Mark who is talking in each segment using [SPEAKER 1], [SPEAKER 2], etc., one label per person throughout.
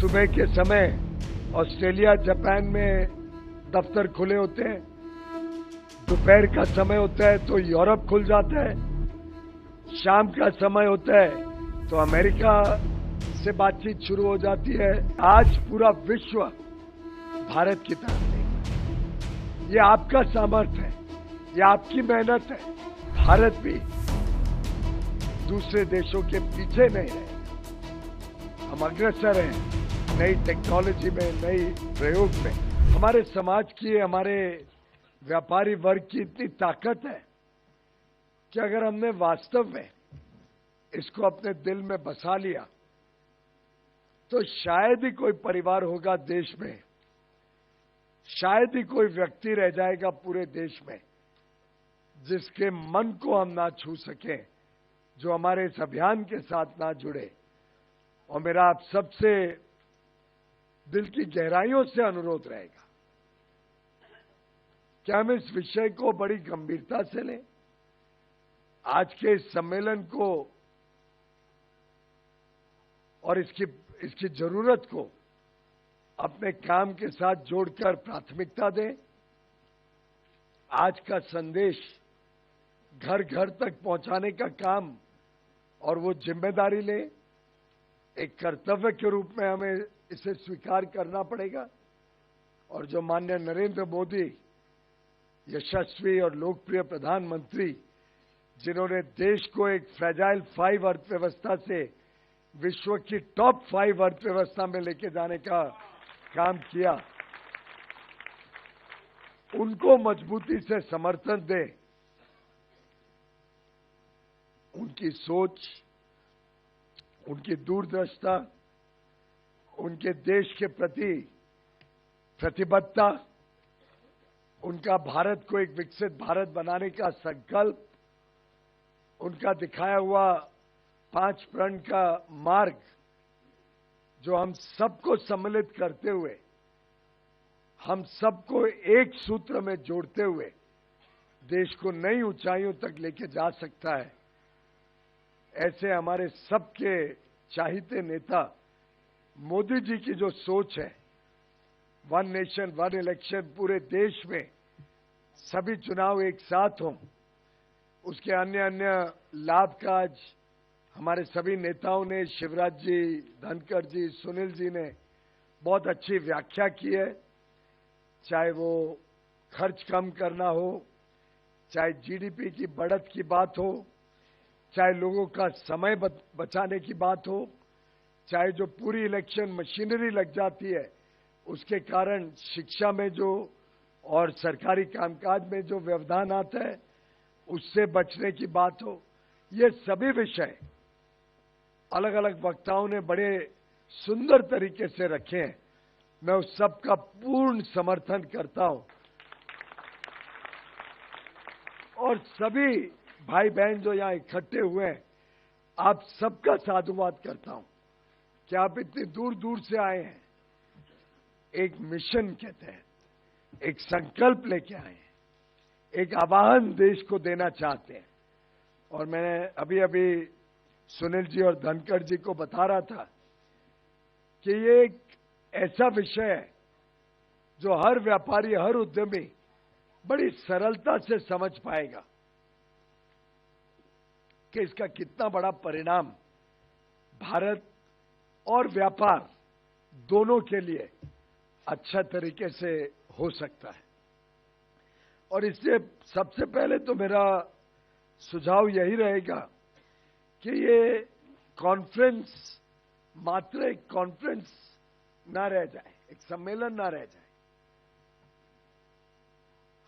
[SPEAKER 1] सुबह के समय ऑस्ट्रेलिया जापान में दफ्तर खुले होते हैं, दोपहर का समय होता है तो यूरोप खुल जाता है, शाम का समय होता है तो अमेरिका से बातचीत शुरू हो जाती है। आज पूरा विश्व भारत की तरफ देखेगा। ये आपका सामर्थ्य है, ये आपकी मेहनत है। भारत भी दूसरे देशों के पीछे नहीं रहेगा। हम अग्रसर हैं नई टेक्नोलॉजी में, नई प्रयोग में। हमारे समाज की, हमारे व्यापारी वर्ग की इतनी ताकत है कि अगर हमने वास्तव में इसको अपने दिल में बसा लिया तो शायद ही कोई परिवार होगा देश में, शायद ही कोई व्यक्ति रह जाएगा पूरे देश में जिसके मन को हम ना छू सकें, जो हमारे इस अभियान के साथ ना जुड़े। और मेरा आप सबसे दिल की गहराइयों से अनुरोध रहेगा कि हम इस विषय को बड़ी गंभीरता से लें। आज के इस सम्मेलन को और इसकी जरूरत को अपने काम के साथ जोड़कर प्राथमिकता दें। आज का संदेश घर घर तक पहुंचाने का काम और वो जिम्मेदारी लें। एक कर्तव्य के रूप में हमें इसे स्वीकार करना पड़ेगा। और जो माननीय नरेंद्र मोदी, यशस्वी और लोकप्रिय प्रधानमंत्री, जिन्होंने देश को एक फ्रेजाइल 5 अर्थव्यवस्था से विश्व की टॉप 5 अर्थव्यवस्था में लेके जाने का काम किया, उनको मजबूती से समर्थन दें। उनकी सोच, उनकी दूरदृष्टा, उनके देश के प्रति प्रतिबद्धता, उनका भारत को एक विकसित भारत बनाने का संकल्प, उनका दिखाया हुआ 5 प्रण का मार्ग, जो हम सबको सम्मिलित करते हुए, हम सबको एक सूत्र में जोड़ते हुए देश को नई ऊंचाइयों तक लेके जा सकता है। ऐसे हमारे सबके चाहते नेता मोदी जी की जो सोच है, 1 नेशन 1 इलेक्शन, पूरे देश में सभी चुनाव एक साथ हों, उसके अन्य लाभ का आज हमारे सभी नेताओं ने, शिवराज जी, धनखड़ जी, सुनील जी ने बहुत अच्छी व्याख्या की है। चाहे वो खर्च कम करना हो, चाहे जीडीपी की बढ़त की बात हो, चाहे लोगों का समय बचाने की बात हो, चाहे जो पूरी इलेक्शन मशीनरी लग जाती है उसके कारण शिक्षा में जो और सरकारी कामकाज में जो व्यवधान आता है उससे बचने की बात हो, ये सभी विषय अलग अलग वक्ताओं ने बड़े सुंदर तरीके से रखे हैं। मैं उस सब का पूर्ण समर्थन करता हूं और सभी भाई बहन जो यहां इकट्ठे हुए हैं, आप सबका साधुवाद करता हूं कि आप इतनी दूर दूर से आए हैं, एक मिशन के तहत एक संकल्प लेके आए हैं, एक आह्वान देश को देना चाहते हैं। और मैंने अभी सुनील जी और धनखड़ जी को बता रहा था कि ये एक ऐसा विषय है जो हर व्यापारी, हर उद्यमी बड़ी सरलता से समझ पाएगा कि इसका कितना बड़ा परिणाम भारत और व्यापार दोनों के लिए अच्छा तरीके से हो सकता है। और इससे सबसे पहले तो मेरा सुझाव यही रहेगा कि ये कॉन्फ्रेंस मात्र एक कॉन्फ्रेंस ना रह जाए, एक सम्मेलन ना रह जाए।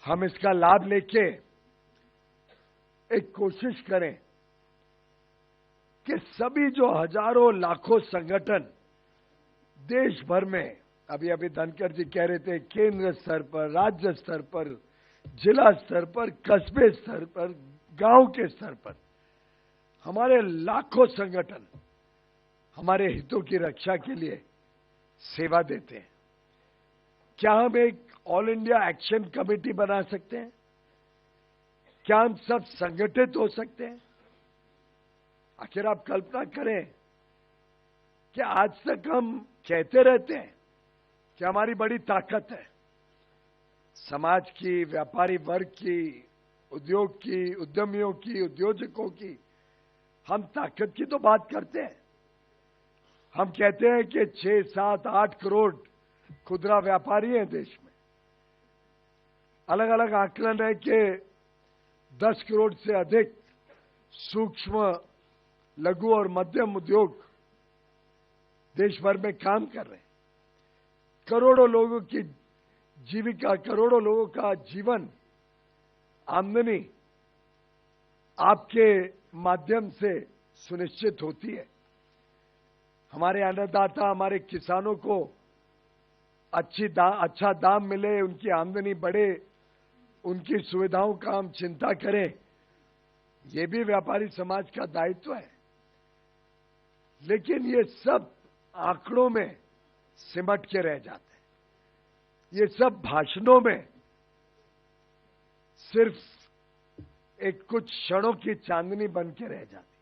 [SPEAKER 1] हम इसका लाभ लेके एक कोशिश करें कि सभी जो हजारों लाखों संगठन देश भर में, अभी धनखड़ जी कह रहे थे, केंद्र स्तर पर, राज्य स्तर पर, जिला स्तर पर, कस्बे स्तर पर, गांव के स्तर पर हमारे लाखों संगठन हमारे हितों की रक्षा के लिए सेवा देते हैं। क्या हम एक ऑल इंडिया एक्शन कमेटी बना सकते हैं? क्या हम सब संगठित हो सकते हैं? आखिर आप कल्पना करें कि आज तक हम कहते रहते हैं कि हमारी बड़ी ताकत है, समाज की, व्यापारी वर्ग की, उद्योग की, उद्यमियों की, उद्योजकों की, हम ताकत की तो बात करते हैं। हम कहते हैं कि 6, 7, 8 करोड़ खुदरा व्यापारी हैं देश में। अलग अलग आकलन है कि 10 करोड़ से अधिक सूक्ष्म, लघु और मध्यम उद्योग देश भर में काम कर रहे हैं। करोड़ों लोगों की जीविका, करोड़ों लोगों का जीवन, आमदनी आपके माध्यम से सुनिश्चित होती है। हमारे अन्नदाता, हमारे किसानों को अच्छा दाम मिले, उनकी आमदनी बढ़े, उनकी सुविधाओं का हम चिंता करें, ये भी व्यापारी समाज का दायित्व है। लेकिन ये सब आंकड़ों में सिमट के रह जाते हैं। ये सब भाषणों में सिर्फ एक कुछ क्षणों की चांदनी बन के रह जाती।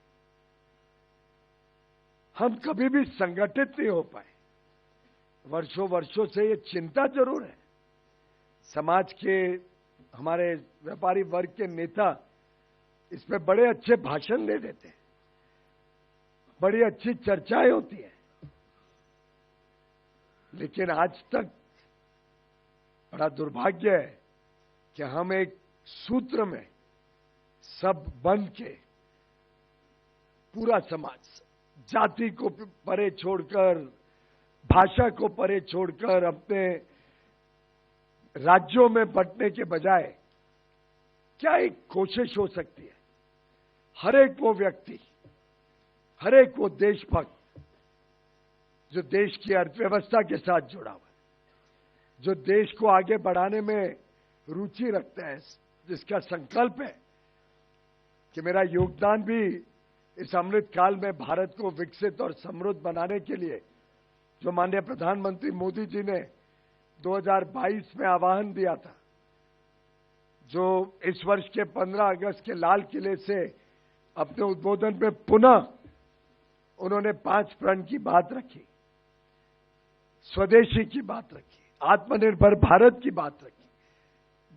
[SPEAKER 1] हम कभी भी संगठित नहीं हो पाए। वर्षों वर्षों से ये चिंता जरूर है। समाज के, हमारे व्यापारी वर्ग के नेता इस पे बड़े अच्छे भाषण दे देते हैं, बड़ी अच्छी चर्चाएं होती है, लेकिन आज तक बड़ा दुर्भाग्य है कि हम एक सूत्र में सब बंध के, पूरा समाज, जाति को परे छोड़कर, भाषा को परे छोड़कर, अपने राज्यों में बंटने के बजाय क्या एक कोशिश हो सकती है, हर एक वो व्यक्ति, हर एक वो देशभक्त जो देश की अर्थव्यवस्था के साथ जुड़ा हुआ है, जो देश को आगे बढ़ाने में रुचि रखता है, जिसका संकल्प है कि मेरा योगदान भी इस अमृत काल में भारत को विकसित और समृद्ध बनाने के लिए, जो माननीय प्रधानमंत्री मोदी जी ने 2022 में आह्वान दिया था, जो इस वर्ष के 15 अगस्त के लाल किले से अपने उद्बोधन में पुनः उन्होंने 5 प्रण की बात रखी, स्वदेशी की बात रखी, आत्मनिर्भर भारत की बात रखी,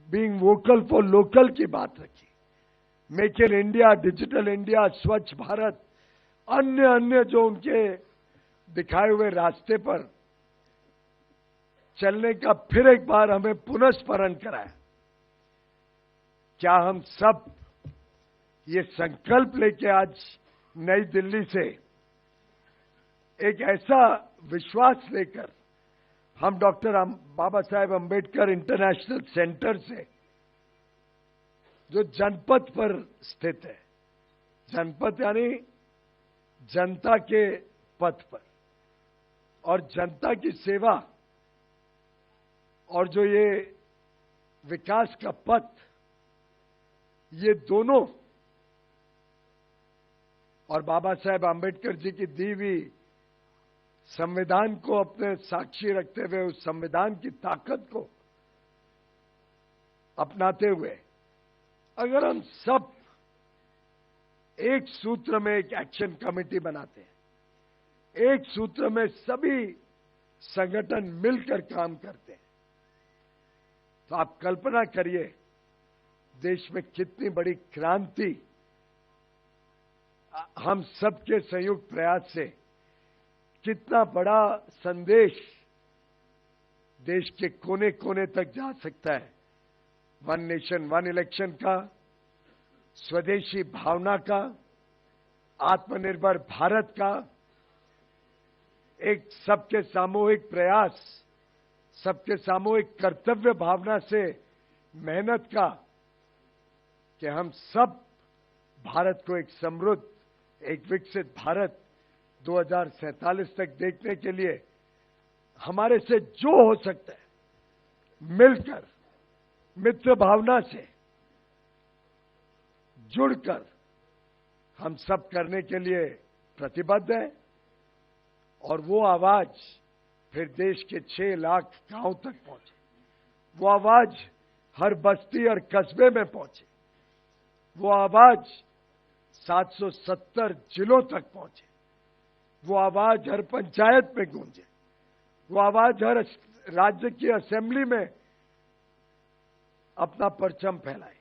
[SPEAKER 1] बीइंग वोकल फॉर लोकल की बात रखी, make in India, digital India, स्वच्छ भारत, अन्य जो उनके दिखाए हुए रास्ते पर चलने का फिर एक बार हमें पुनः स्मरण कराया। क्या हम सब ये संकल्प लेके आज नई दिल्ली से एक ऐसा विश्वास लेकर हम doctor Baba Saheb Ambedkar international centre से, जो जनपथ पर स्थित है, जनपथ यानी जनता के पथ पर, और जनता की सेवा और जो ये विकास का पथ, ये दोनों, और बाबा साहेब आम्बेडकर जी की दी हुई संविधान को अपने साक्षी रखते हुए, उस संविधान की ताकत को अपनाते हुए, अगर हम सब एक सूत्र में एक एक्शन कमेटी बनाते हैं, एक सूत्र में सभी संगठन मिलकर काम करते हैं, तो आप कल्पना करिए देश में कितनी बड़ी क्रांति हम सबके संयुक्त प्रयास से, कितना बड़ा संदेश देश के कोने कोने तक जा सकता है। वन नेशन वन इलेक्शन का, स्वदेशी भावना का, आत्मनिर्भर भारत का, एक सबके सामूहिक प्रयास, सबके सामूहिक कर्तव्य भावना से मेहनत का, कि हम सब भारत को एक समृद्ध, एक विकसित भारत 2047 तक देखने के लिए हमारे से जो हो सकता है मिलकर, मित्र भावना से जुड़कर हम सब करने के लिए प्रतिबद्ध हैं। और वो आवाज फिर देश के 6 लाख गांव तक पहुंचे, वो आवाज हर बस्ती और कस्बे में पहुंचे, वो आवाज 770 जिलों तक पहुंचे, वो आवाज हर पंचायत में गूंजे, वो आवाज हर राज्य की असेंबली में अपना परचम फैलाए।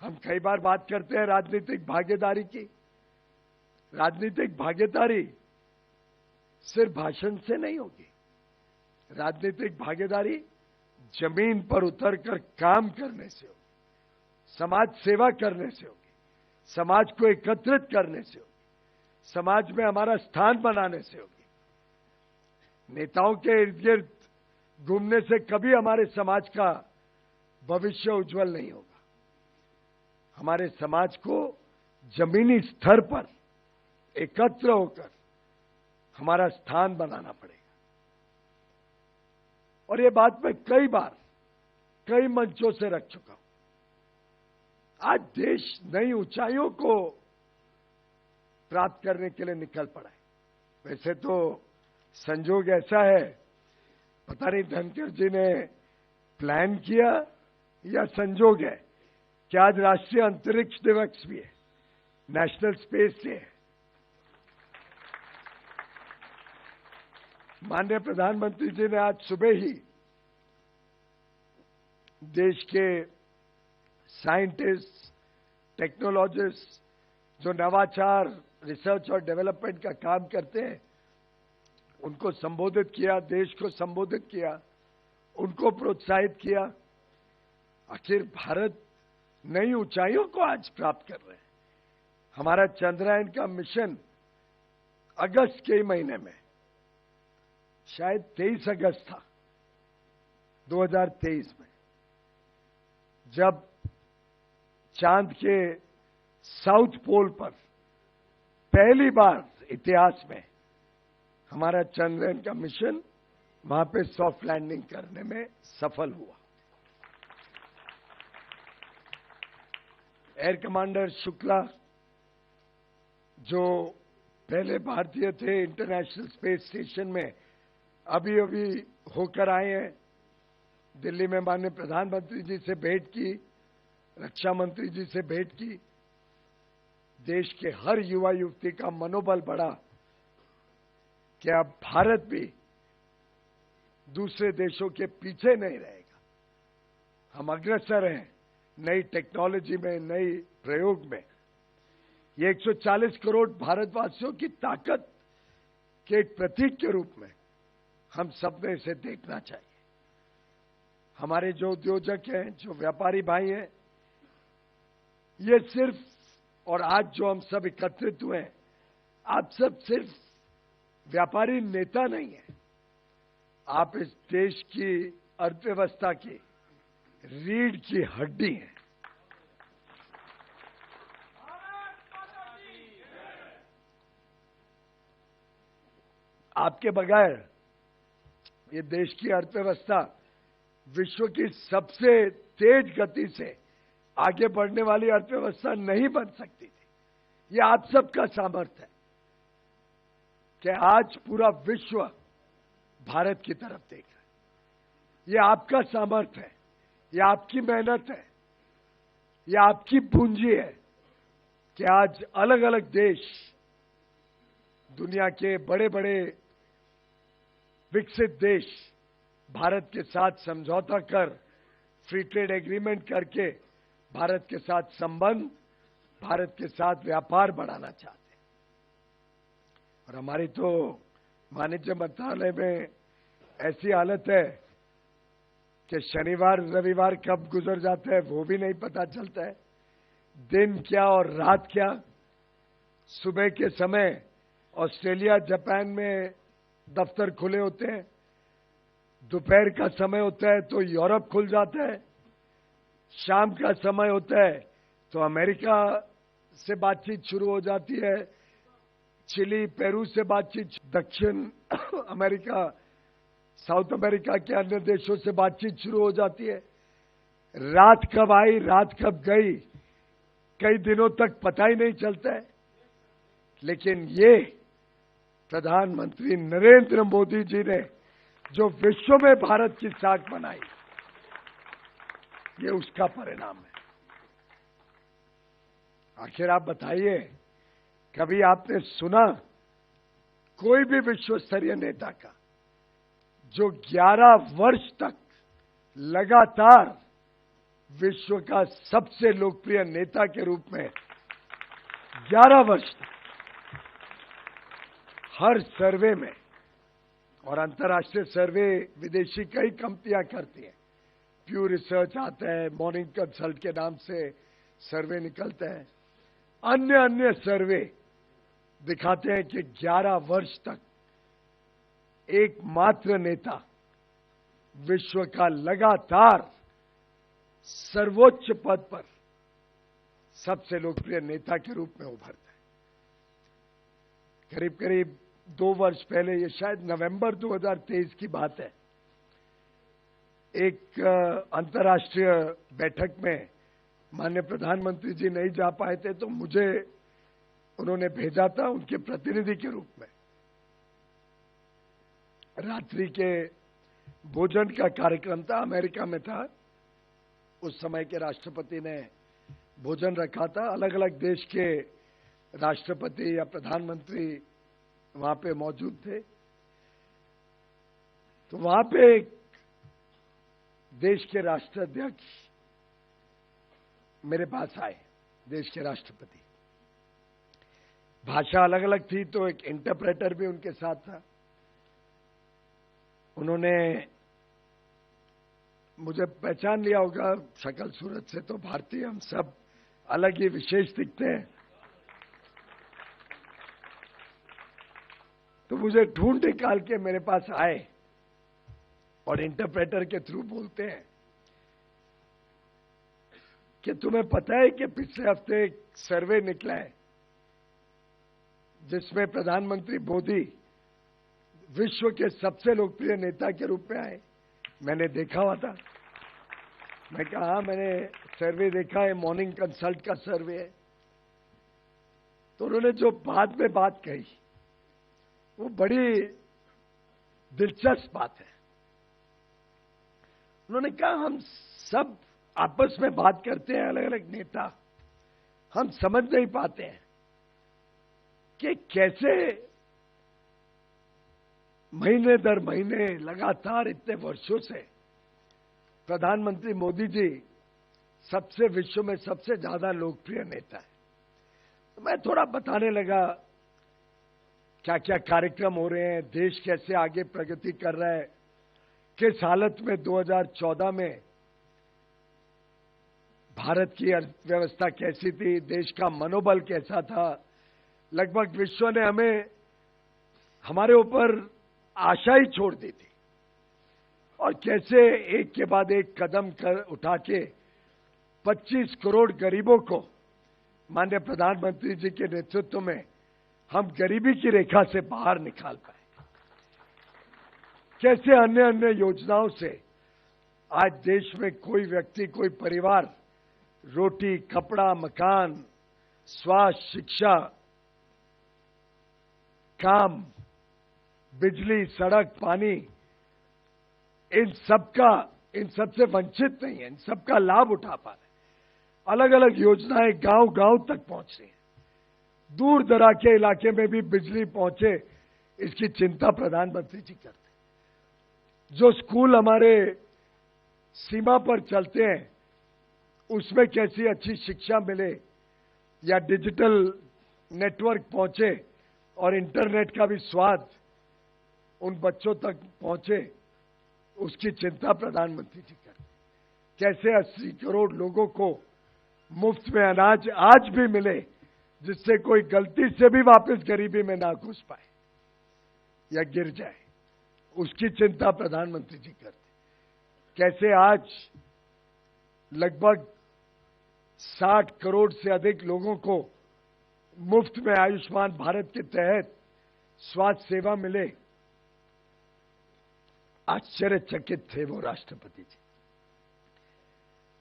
[SPEAKER 1] हम कई बार बात करते हैं राजनीतिक भागीदारी की। राजनीतिक भागीदारी सिर्फ भाषण से नहीं होगी। राजनीतिक भागीदारी जमीन पर उतरकर काम करने से होगी, समाज सेवा करने से होगी, समाज को एकत्रित करने से होगी, समाज में हमारा स्थान बनाने से होगी। नेताओं के इर्द गिर्द घूमने से कभी हमारे समाज का भविष्य उज्जवल नहीं होगा। हमारे समाज को जमीनी स्तर पर एकत्र होकर हमारा स्थान बनाना पड़ेगा। और ये बात मैं कई बार कई मंचों से रख चुका हूं। आज देश नई ऊंचाइयों को प्राप्त करने के लिए निकल पड़ा है। वैसे तो संजोग ऐसा है, पता नहीं धनखड़ जी ने प्लान किया या संजोग है कि आज राष्ट्रीय अंतरिक्ष दिवस भी है, नेशनल स्पेस डे है। माननीय प्रधानमंत्री जी ने आज सुबह ही देश के साइंटिस्ट, टेक्नोलॉजिस्ट जो नवाचार, रिसर्च और डेवलपमेंट का काम करते हैं, उनको संबोधित किया, देश को संबोधित किया, उनको प्रोत्साहित किया। आखिर भारत नई ऊंचाइयों को आज प्राप्त कर रहे हैं। हमारा चंद्रयान का मिशन अगस्त के महीने में, शायद 23 अगस्त था 2023 में, जब चांद के साउथ पोल पर पहली बार इतिहास में हमारा चंद्रयान का मिशन वहां पे सॉफ्ट लैंडिंग करने में सफल हुआ। एयर कमांडर शुक्ला जो पहले भारतीय थे इंटरनेशनल स्पेस स्टेशन में, अभी अभी होकर आए हैं। दिल्ली में माननीय प्रधानमंत्री जी से भेंट की, रक्षा मंत्री जी से भेंट की। देश के हर युवा युवती का मनोबल बढ़ा कि अब भारत भी दूसरे देशों के पीछे नहीं रहेगा। हम अग्रसर हैं नई टेक्नोलॉजी में, नई प्रयोग में। ये 140 करोड़ भारतवासियों की ताकत के एक प्रतीक के रूप में हम सबने इसे देखना चाहिए। हमारे जो उद्योजक हैं, जो व्यापारी भाई हैं, ये सिर्फ, और आज जो हम सब एकत्रित हुए हैं, आप सब सिर्फ व्यापारी नेता नहीं है, आप इस देश की अर्थव्यवस्था की रीढ़ की हड्डी है। आपके बगैर ये देश की अर्थव्यवस्था विश्व की सबसे तेज गति से आगे बढ़ने वाली अर्थव्यवस्था नहीं बन सकती थी। ये आप सबका सामर्थ्य है कि आज पूरा विश्व भारत की तरफ देख रहा है। ये आपका सामर्थ्य है, ये आपकी मेहनत है, ये आपकी पूंजी है कि आज अलग अलग देश, दुनिया के बड़े बड़े विकसित देश भारत के साथ समझौता कर, फ्री ट्रेड एग्रीमेंट करके भारत के साथ संबंध, भारत के साथ व्यापार बढ़ाना चाहते हैं। और हमारी तो वाणिज्य मंत्रालय में ऐसी हालत है कि शनिवार रविवार कब गुजर जाता है वो भी नहीं पता चलता है। दिन क्या और रात क्या। सुबह के समय ऑस्ट्रेलिया, जापान में दफ्तर खुले होते हैं, दोपहर का समय होता है तो यूरोप खुल जाता है, शाम का समय होता है तो अमेरिका से बातचीत शुरू हो जाती है, चिली, पेरू से बातचीत, दक्षिण अमेरिका, साउथ अमेरिका के अन्य देशों से बातचीत शुरू हो जाती है। रात कब आई, रात कब गई, कई दिनों तक पता ही नहीं चलता है। लेकिन ये प्रधानमंत्री नरेंद्र मोदी जी ने जो विश्व में भारत की साख बनाई, ये उसका परिणाम है। आखिर आप बताइए, कभी आपने सुना कोई भी विश्व स्तरीय नेता का जो 11 वर्ष तक लगातार विश्व का सबसे लोकप्रिय नेता के रूप में 11 वर्ष तक हर सर्वे में, और अंतर्राष्ट्रीय सर्वे विदेशी कई कंपनियां करती हैं, प्यू रिसर्च आता है, मॉर्निंग कंसल्ट के नाम से सर्वे निकलते हैं, अन्य सर्वे दिखाते हैं कि 11 वर्ष तक एकमात्र नेता विश्व का लगातार सर्वोच्च पद पर सबसे लोकप्रिय नेता के रूप में उभरता है। करीब करीब 2 वर्ष पहले, ये शायद नवंबर 2023 की बात है, एक अंतर्राष्ट्रीय बैठक में माननीय प्रधानमंत्री जी नहीं जा पाए थे, तो मुझे उन्होंने भेजा था उनके प्रतिनिधि के रूप में। रात्रि के भोजन का कार्यक्रम था, अमेरिका में था, उस समय के राष्ट्रपति ने भोजन रखा था, अलग अलग देश के राष्ट्रपति या प्रधानमंत्री वहां पे मौजूद थे। तो वहां पे एक देश के राष्ट्राध्यक्ष मेरे पास आए, देश के राष्ट्रपति। भाषा अलग अलग थी, तो एक इंटरप्रेटर भी उनके साथ था। उन्होंने मुझे पहचान लिया होगा, शक्ल सूरत से तो भारतीय हम सब अलग ही विशेष दिखते हैं, तो मुझे ढूंढ निकाल के मेरे पास आए और इंटरप्रेटर के थ्रू बोलते हैं कि तुम्हें पता है कि पिछले हफ्ते एक सर्वे निकला है जिसमें प्रधानमंत्री मोदी विश्व के सबसे लोकप्रिय नेता के रूप में आए। मैंने देखा हुआ था। मैं कहा हाँ, मैंने सर्वे देखा है, मॉर्निंग कंसल्ट का सर्वे है। तो उन्होंने जो बाद में बात कही वो बड़ी दिलचस्प बात है। उन्होंने कहा हम सब आपस में बात करते हैं, अलग अलग नेता, हम समझ नहीं पाते हैं कि कैसे महीने दर महीने लगातार इतने वर्षों से प्रधानमंत्री मोदी जी सबसे विश्व में सबसे ज्यादा लोकप्रिय नेता है। तो मैं थोड़ा बताने लगा क्या क्या कार्यक्रम हो रहे हैं, देश कैसे आगे प्रगति कर रहा है, किस हालत में 2014 में भारत की अर्थव्यवस्था कैसी थी, देश का मनोबल कैसा था, लगभग विश्व ने हमें हमारे ऊपर आशा ही छोड़ दी थी, और कैसे एक के बाद एक कदम उठा के 25 करोड़ गरीबों को माननीय प्रधानमंत्री जी के नेतृत्व में हम गरीबी की रेखा से बाहर निकाल पाए। कैसे अन्य योजनाओं से आज देश में कोई व्यक्ति, कोई परिवार रोटी, कपड़ा, मकान, स्वास्थ्य, शिक्षा, काम, बिजली, सड़क, पानी, इन सबसे वंचित नहीं है, इन सबका लाभ उठा पा रहे। अलग अलग योजनाएं गांव गांव तक पहुंच रही हैं। दूर दराज के इलाके में भी बिजली पहुंचे, इसकी चिंता प्रधानमंत्री जी करते हैं। जो स्कूल हमारे सीमा पर चलते हैं उसमें कैसी अच्छी शिक्षा मिले, या डिजिटल नेटवर्क पहुंचे और इंटरनेट का भी स्वाद उन बच्चों तक पहुंचे, उसकी चिंता प्रधानमंत्री जी करते। कैसे 80 करोड़ लोगों को मुफ्त में अनाज आज भी मिले, जिससे कोई गलती से भी वापस गरीबी में ना घुस पाए या गिर जाए, उसकी चिंता प्रधानमंत्री जी करते। कैसे आज लगभग 60 करोड़ से अधिक लोगों को मुफ्त में आयुष्मान भारत के तहत स्वास्थ्य सेवा मिले, आश्चर्यचकित थे वो राष्ट्रपति जी।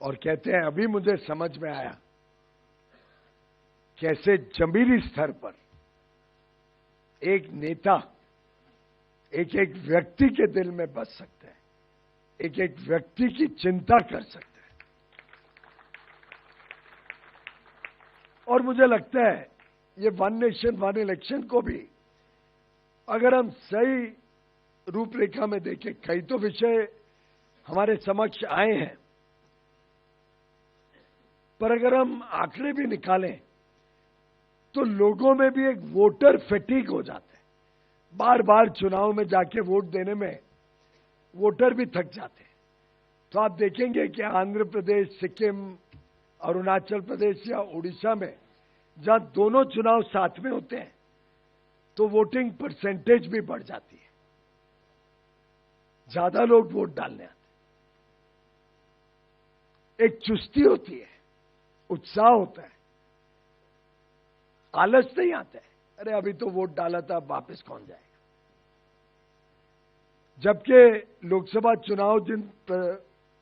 [SPEAKER 1] और कहते हैं अभी मुझे समझ में आया कैसे जमीनी स्तर पर एक नेता एक एक व्यक्ति के दिल में बस सकता है, एक एक व्यक्ति की चिंता कर सकता है। और मुझे लगता है ये वन नेशन वन इलेक्शन को भी अगर हम सही रूपरेखा में देखें, कई तो विषय हमारे समक्ष आए हैं, पर अगर हम आंकड़े भी निकालें तो लोगों में भी एक वोटर फेटीक हो जाता है। बार बार चुनाव में जाके वोट देने में वोटर भी थक जाते हैं। तो आप देखेंगे कि आंध्र प्रदेश, सिक्किम, अरुणाचल प्रदेश या उड़ीसा में जहां दोनों चुनाव साथ में होते हैं तो वोटिंग परसेंटेज भी बढ़ जाती है, ज्यादा लोग वोट डालने आते हैं। एक चुस्ती होती है, उत्साह होता है, आलस नहीं आता है, अरे अभी तो वोट डाला था, अब वापस कौन जाएगा। जबकि लोकसभा चुनाव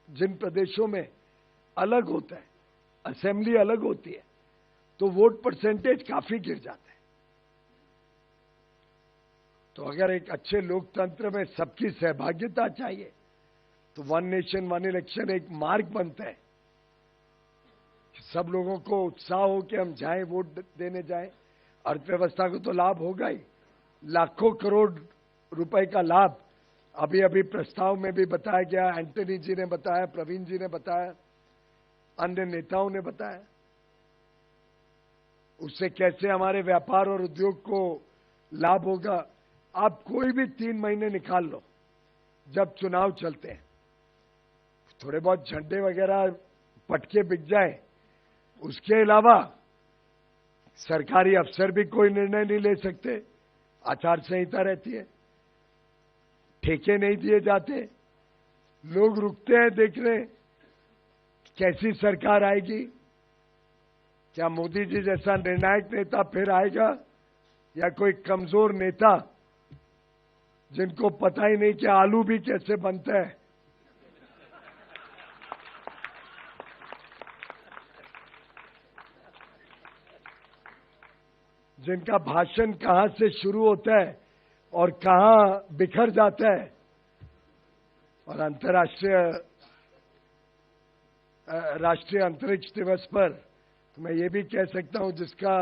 [SPEAKER 1] जिन प्रदेशों में अलग होता है, असेंबली अलग होती है, तो वोट परसेंटेज काफी गिर जाता है। तो अगर एक अच्छे लोकतंत्र में सबकी सहभागिता चाहिए तो वन नेशन वन इलेक्शन एक मार्ग बनता है। सब लोगों को उत्साह हो कि हम जाएं, वोट देने जाएं। अर्थव्यवस्था को तो लाभ होगा ही, लाखों करोड़ रुपए का लाभ अभी अभी प्रस्ताव में भी बताया गया। एंटनी जी ने बताया, प्रवीण जी ने बताया, अन्य नेताओं ने बताया। उससे कैसे हमारे व्यापार और उद्योग को लाभ होगा। आप कोई भी 3 महीने निकाल लो जब चुनाव चलते हैं, थोड़े बहुत झंडे वगैरह पटके बिक जाए, उसके अलावा सरकारी अफसर भी कोई निर्णय नहीं ले सकते। आचार संहिता रहती है, ठेके नहीं दिए जाते, लोग रुकते हैं देखने कैसी सरकार आएगी। क्या मोदी जी जैसा निर्णायक नेता फिर आएगा या कोई कमजोर नेता जिनको पता ही नहीं कि आलू भी कैसे बनता है। जिनका भाषण कहां से शुरू होता है और कहां बिखर जाता है। और राष्ट्रीय अंतरिक्ष दिवस पर तो मैं ये भी कह सकता हूं, जिसका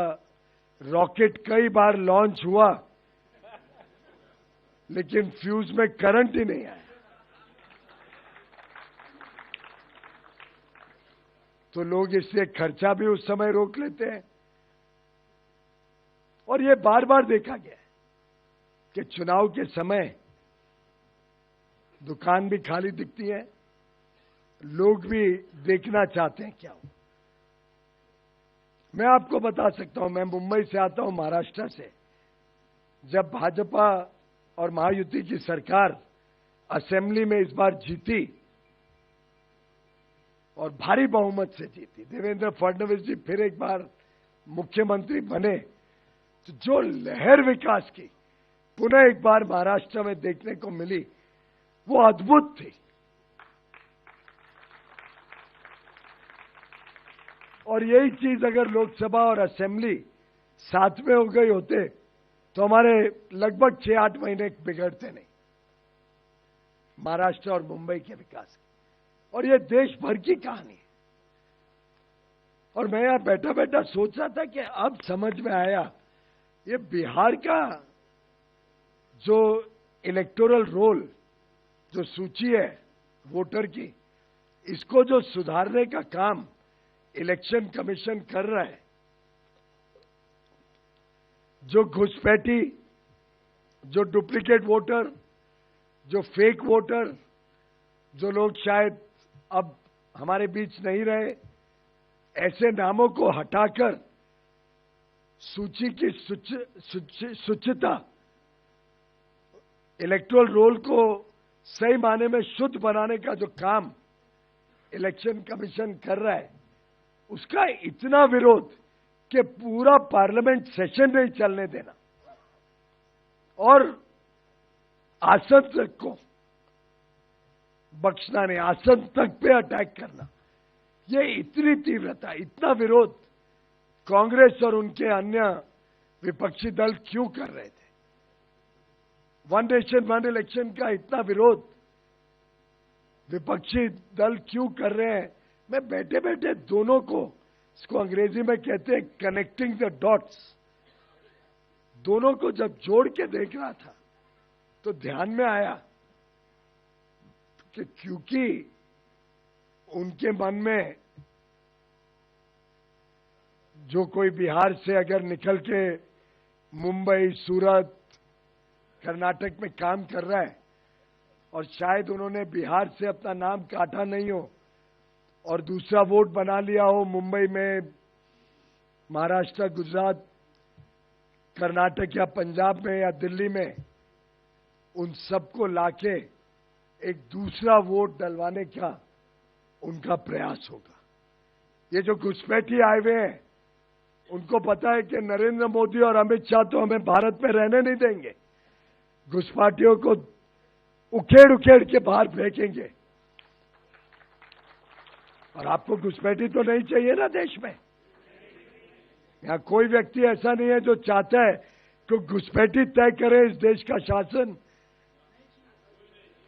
[SPEAKER 1] रॉकेट कई बार लॉन्च हुआ लेकिन फ्यूज में करंट ही नहीं आया, तो लोग इससे खर्चा भी उस समय रोक लेते हैं। और ये बार बार देखा गया कि चुनाव के समय दुकान भी खाली दिखती है, लोग भी देखना चाहते हैं क्या हो। मैं आपको बता सकता हूं, मैं मुंबई से आता हूं, महाराष्ट्र से। जब भाजपा और महायुति की सरकार असेंबली में इस बार जीती और भारी बहुमत से जीती, देवेंद्र फडणवीस जी फिर एक बार मुख्यमंत्री बने, तो जो लहर विकास की पुनः एक बार महाराष्ट्र में देखने को मिली वो अद्भुत थी। और यही चीज अगर लोकसभा और असेंबली साथ में हो गई होते तो हमारे लगभग 6-8 महीने बिगड़ते नहीं, महाराष्ट्र और मुंबई के विकास की। और ये देश भर की कहानी है। और मैं यहां बैठा बैठा सोच रहा था कि अब समझ में आया, ये बिहार का जो इलेक्टोरल रोल, जो सूची है वोटर की, इसको जो सुधारने का काम इलेक्शन कमीशन कर रहा है। जो घुसपैठी, जो डुप्लीकेट वोटर, जो फेक वोटर, जो लोग शायद अब हमारे बीच नहीं रहे, ऐसे नामों को हटाकर सूची की शुचिता, इलेक्टोरल रोल को सही माने में शुद्ध बनाने का जो काम इलेक्शन कमीशन कर रहा है, उसका इतना विरोध कि पूरा पार्लियामेंट सेशन नहीं चलने देना और आसन तक को बख्शना नहीं, आसन तक पे अटैक करना, ये इतनी तीव्रता, इतना विरोध कांग्रेस और उनके अन्य विपक्षी दल क्यों कर रहे थे। वन नेशन वन इलेक्शन का इतना विरोध विपक्षी दल क्यों कर रहे हैं। मैं बैठे बैठे दोनों को, इसको अंग्रेजी में कहते हैं कनेक्टिंग द डॉट्स, दोनों को जब जोड़ के देख रहा था तो ध्यान में आया कि क्योंकि उनके मन में जो कोई बिहार से अगर निकल के मुंबई, सूरत, कर्नाटक में काम कर रहा है और शायद उन्होंने बिहार से अपना नाम काटा नहीं हो और दूसरा वोट बना लिया हो मुंबई में, महाराष्ट्र, गुजरात, कर्नाटक या पंजाब में या दिल्ली में, उन सबको लाके एक दूसरा वोट डलवाने का उनका प्रयास होगा। ये जो घुसपैठी आए हुए हैं उनको पता है कि नरेंद्र मोदी और अमित शाह तो हमें भारत में रहने नहीं देंगे, घुसपैठियों को उखेड़ उखेड़ के बाहर फेंकेंगे। और आपको घुसपैठी तो नहीं चाहिए ना देश में। यहां कोई व्यक्ति ऐसा नहीं है जो चाहता है कि घुसपैठी तय करे इस देश का शासन,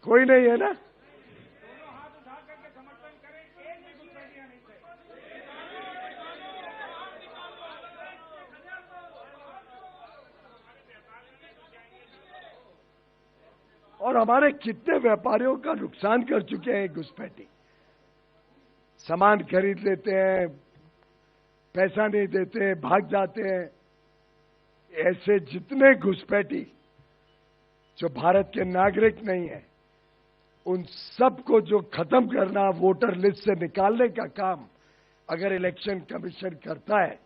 [SPEAKER 1] कोई नहीं है ना। और हमारे कितने व्यापारियों का नुकसान कर चुके हैं घुसपैठी। सामान खरीद लेते हैं, पैसा नहीं देते, भाग जाते हैं। ऐसे जितने घुसपैठी जो भारत के नागरिक नहीं है, उन सबको जो खत्म करना, वोटर लिस्ट से निकालने का काम अगर इलेक्शन कमीशन करता है,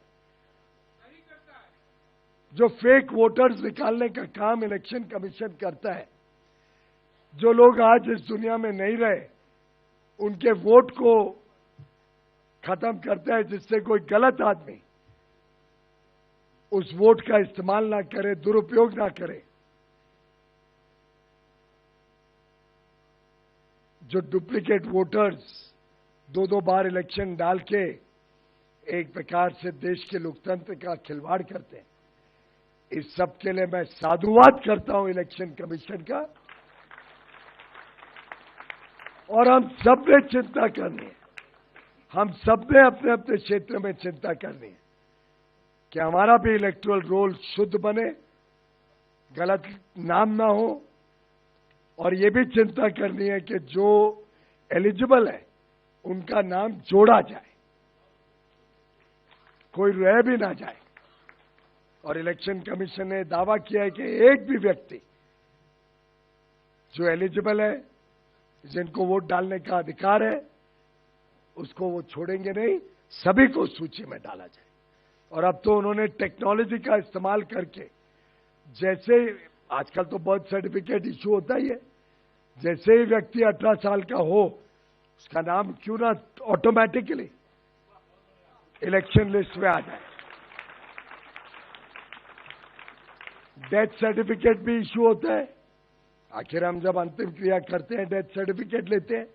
[SPEAKER 1] जो फेक वोटर्स निकालने का काम इलेक्शन कमीशन करता है, जो लोग आज इस दुनिया में नहीं रहे उनके वोट को खत्म करता है, जिससे कोई गलत आदमी उस वोट का इस्तेमाल ना करे, दुरुपयोग ना करे। जो डुप्लीकेट वोटर्स दो बार इलेक्शन डाल के एक प्रकार से देश के लोकतंत्र का खिलवाड़ करते हैं, इस सब के लिए मैं साधुवाद करता हूं इलेक्शन कमीशन का। और हम सब ने चिंता करनी है, हम सब ने अपने अपने क्षेत्र में चिंता करनी है कि हमारा भी इलेक्टोरल रोल शुद्ध बने, गलत नाम ना हो। और ये भी चिंता करनी है कि जो एलिजिबल है उनका नाम जोड़ा जाए, कोई रह भी ना जाए। और इलेक्शन कमीशन ने दावा किया है कि एक भी व्यक्ति जो एलिजिबल है, जिनको वोट डालने का अधिकार है, उसको वो छोड़ेंगे नहीं, सभी को सूची में डाला जाए। और अब तो उन्होंने टेक्नोलॉजी का इस्तेमाल करके, जैसे आजकल तो बर्थ सर्टिफिकेट इशू होता ही है, जैसे ही व्यक्ति 18 साल का हो उसका नाम क्यों ना ऑटोमेटिकली इलेक्शन लिस्ट में आ जाए। डेथ सर्टिफिकेट भी इशू होता है, आखिर हम जब अंतिम क्रिया करते हैं डेथ सर्टिफिकेट लेते हैं,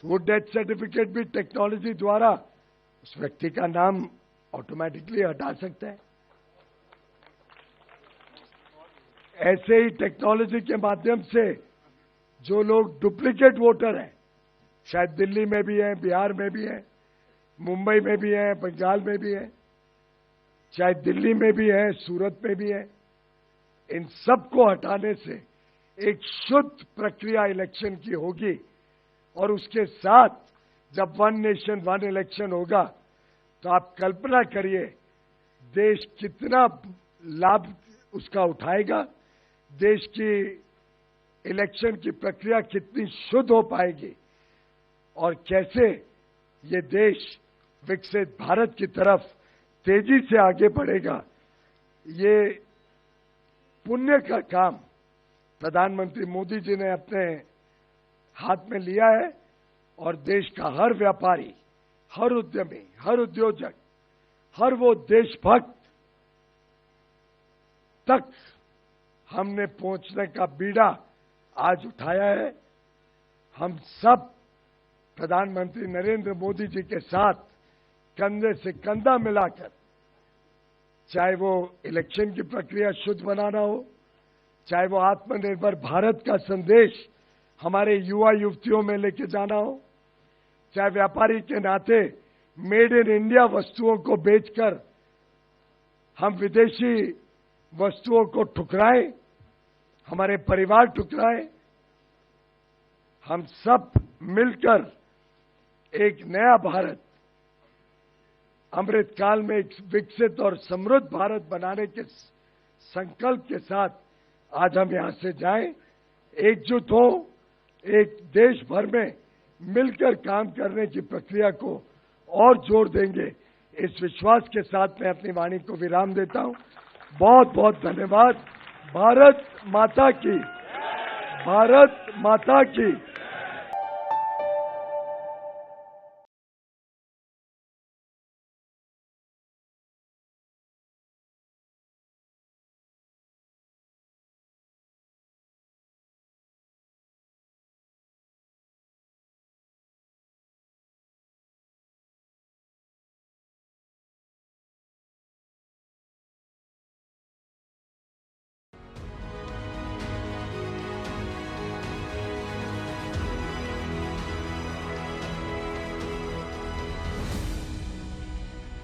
[SPEAKER 1] तो वो डेथ सर्टिफिकेट भी टेक्नोलॉजी द्वारा उस व्यक्ति का नाम ऑटोमेटिकली हटा सकता है। ऐसे ही टेक्नोलॉजी के माध्यम से जो लोग डुप्लीकेट वोटर हैं, शायद दिल्ली में भी हैं, बिहार में भी हैं, मुंबई में भी हैं, बंगाल में भी हैं, चाहे दिल्ली में भी हैं, सूरत में भी हैं, इन सबको हटाने से एक शुद्ध प्रक्रिया इलेक्शन की होगी। और उसके साथ जब वन नेशन वन इलेक्शन होगा तो आप कल्पना करिए देश कितना लाभ उसका उठाएगा, देश की इलेक्शन की प्रक्रिया कितनी शुद्ध हो पाएगी और कैसे ये देश विकसित भारत की तरफ तेजी से आगे बढ़ेगा। ये पुण्य का काम प्रधानमंत्री मोदी जी ने अपने हाथ में लिया है और देश का हर व्यापारी, हर उद्यमी, हर उद्योजक, हर वो देशभक्त तक हमने पहुंचने का बीड़ा आज उठाया है। हम सब प्रधानमंत्री नरेंद्र मोदी जी के साथ कंधे से कंधा मिलाकर, चाहे वो इलेक्शन की प्रक्रिया शुद्ध बनाना हो, चाहे वो आत्मनिर्भर भारत का संदेश हमारे युवा युवतियों में लेके जाना हो, चाहे व्यापारी के नाते मेड इन इंडिया वस्तुओं को बेचकर हम विदेशी वस्तुओं को ठुकराए, हमारे परिवार ठुकराए, हम सब मिलकर एक नया भारत, अमृतकाल में एक विकसित और समृद्ध भारत बनाने के संकल्प के साथ आज हम यहां से जाएं, एकजुट हो, एक देश भर में मिलकर काम करने की प्रक्रिया को और जोर देंगे। इस विश्वास के साथ मैं अपनी वाणी को विराम देता हूं। बहुत बहुत धन्यवाद। भारत माता की, भारत माता की।